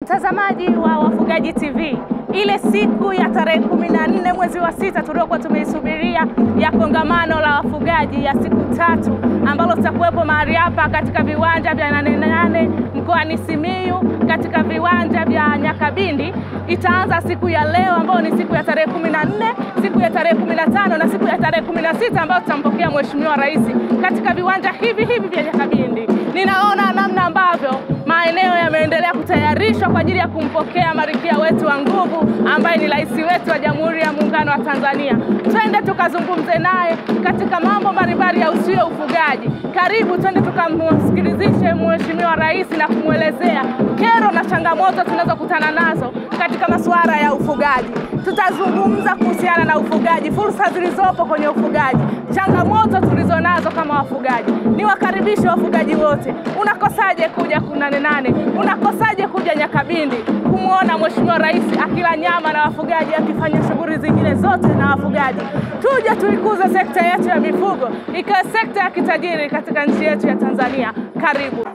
Mtazamaji wa Wafugaji TV, ile siku ya tarehe 14 mwezi wa 6 tuliokuwa tumeisubiria ya kongamano la wafugaji ya siku 3 ambalo tutakuwepo mahali hapa katika viwanja vya Nane Nane mkoani Simiyu, katika viwanja vya Nyakabindi, itaanza siku ya leo ambayo ni siku ya tarehe 14, siku ya tarehe 15 na siku ya tarehe 16 ambayo tutampokea Mheshimiwa Rais katika viwanja hivi vya Nyakabindi. Ninaona namna ambavyo maeneo yameendelea kutayarishwa kwa ajili ya kumpokea Malkia wetu wa nguvu ambaye ni rais wetu wa Jamhuri ya Muungano wa Tanzania. Twende tukazungumze naye katika mambo mbalimbali ya usio ufugaji. Karibu twende tukamsikilizishe Mheshimiwa Rais na kumwelezea kero na changamoto tunazokutana nazo katika masuala ya ufugaji. Tutazungumza kuhusiana na ufugaji, fursa zilizopo kwenye ufugaji, changamoto tulizonazo kama wafugaji. Niwakaribishe wafugaji wote. Unakosaje kuja Nane Nane? Unakosaje kuja Nyakabindi kumuona Mheshimiwa Rais akila nyama na wafugaji, akifanya shughuli zingine zote na wafugaji? Tuje tuikuze sekta yetu ya mifugo ikawa sekta ya kitajiri katika nchi yetu ya Tanzania. Karibu.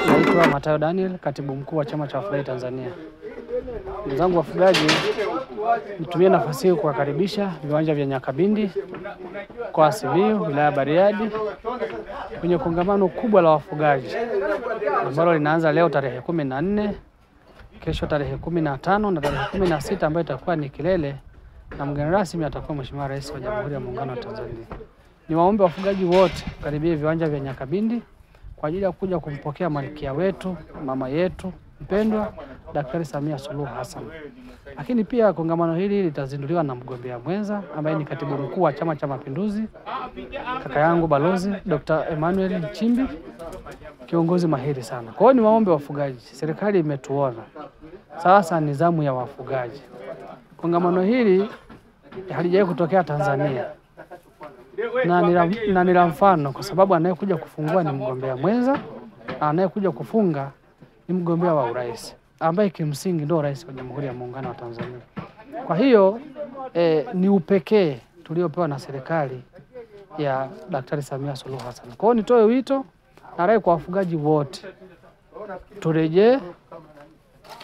Naitwa Matayo Daniel, katibu mkuu wa Chama cha Wafugaji Tanzania. Ndugu zangu wafugaji, nitumie nafasi hii kuwakaribisha viwanja vya Nyakabindi kwa Simiyu, wilaya Bariadi, kwenye kongamano kubwa la wafugaji ambalo linaanza leo tarehe 14, kesho tarehe 15 na tarehe 16 ambayo itakuwa ni kilele, na mgeni rasmi atakuwa Mheshimiwa Rais wa Jamhuri ya Muungano wa Tanzania. Niwaombe wafugaji wote karibia viwanja vya Nyakabindi kwa ajili ya kuja kumpokea Malkia wetu, mama yetu mpendwa Daktari Samia Suluhu Hassan. Lakini pia kongamano hili litazinduliwa na mgombea mwenza ambaye ni katibu mkuu wa Chama cha Mapinduzi, kaka yangu Balozi Dr. Emmanuel Nchimbi, kiongozi mahiri sana. Kwa hiyo niwaombe wafugaji, serikali imetuona, sasa ni zamu ya wafugaji. Kongamano hili halijawahi kutokea Tanzania na ni la mfano, kwa sababu anayekuja kufungua ni mgombea mwenza, anayekuja kufunga ni mgombea wa urais ambaye kimsingi ndio rais wa Jamhuri ya Muungano wa Tanzania. Kwa hiyo ni upekee tuliopewa na serikali ya Daktari Samia Suluhu Hassan. Kwa hiyo nitoe wito na rai kwa wafugaji wote, turejee,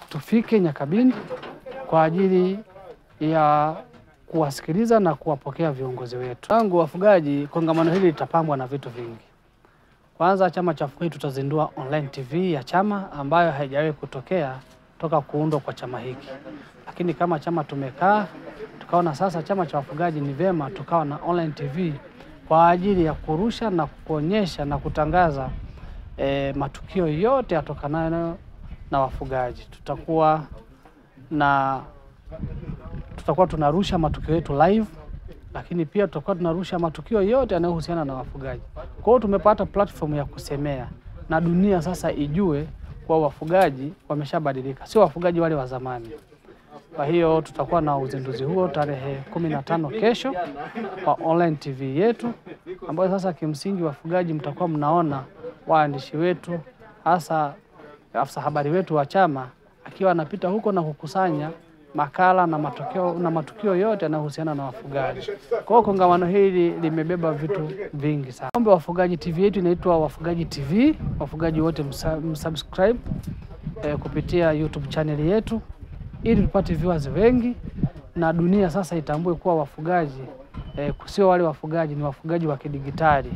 tufike Nyakabindi kwa ajili ya kuwasikiliza na kuwapokea viongozi wetu. Tangu wafugaji, kongamano hili litapambwa na vitu vingi. Kwanza, chama cha wafugaji tutazindua online TV ya chama ambayo haijawahi kutokea toka kuundwa kwa chama hiki. Lakini kama chama tumekaa tukaona sasa chama cha wafugaji ni vema tukawa na online TV kwa ajili ya kurusha na kuonyesha na kutangaza matukio yote yatokanayo na wafugaji. Tutakuwa tunarusha matukio yetu live, lakini pia tutakuwa tunarusha matukio yote yanayohusiana na wafugaji. Kwa hiyo tumepata platform ya kusemea na dunia sasa ijue kwa wafugaji wameshabadilika, sio wafugaji wale wa zamani. Kwa hiyo tutakuwa na uzinduzi huo tarehe 15 kesho kwa online TV yetu, ambayo sasa kimsingi wafugaji mtakuwa mnaona waandishi wetu, hasa afisa habari wetu wa chama akiwa anapita huko na kukusanya makala na matukio yote yanayohusiana na wafugaji. Kwa hiyo kongamano hili limebeba vitu vingi sana. Ombe Wafugaji TV yetu inaitwa Wafugaji TV. Wafugaji wote msubscribe kupitia YouTube channel yetu ili tupate viewers wengi na dunia sasa itambue kuwa wafugaji sio wale wafugaji, ni wafugaji wa kidigitali.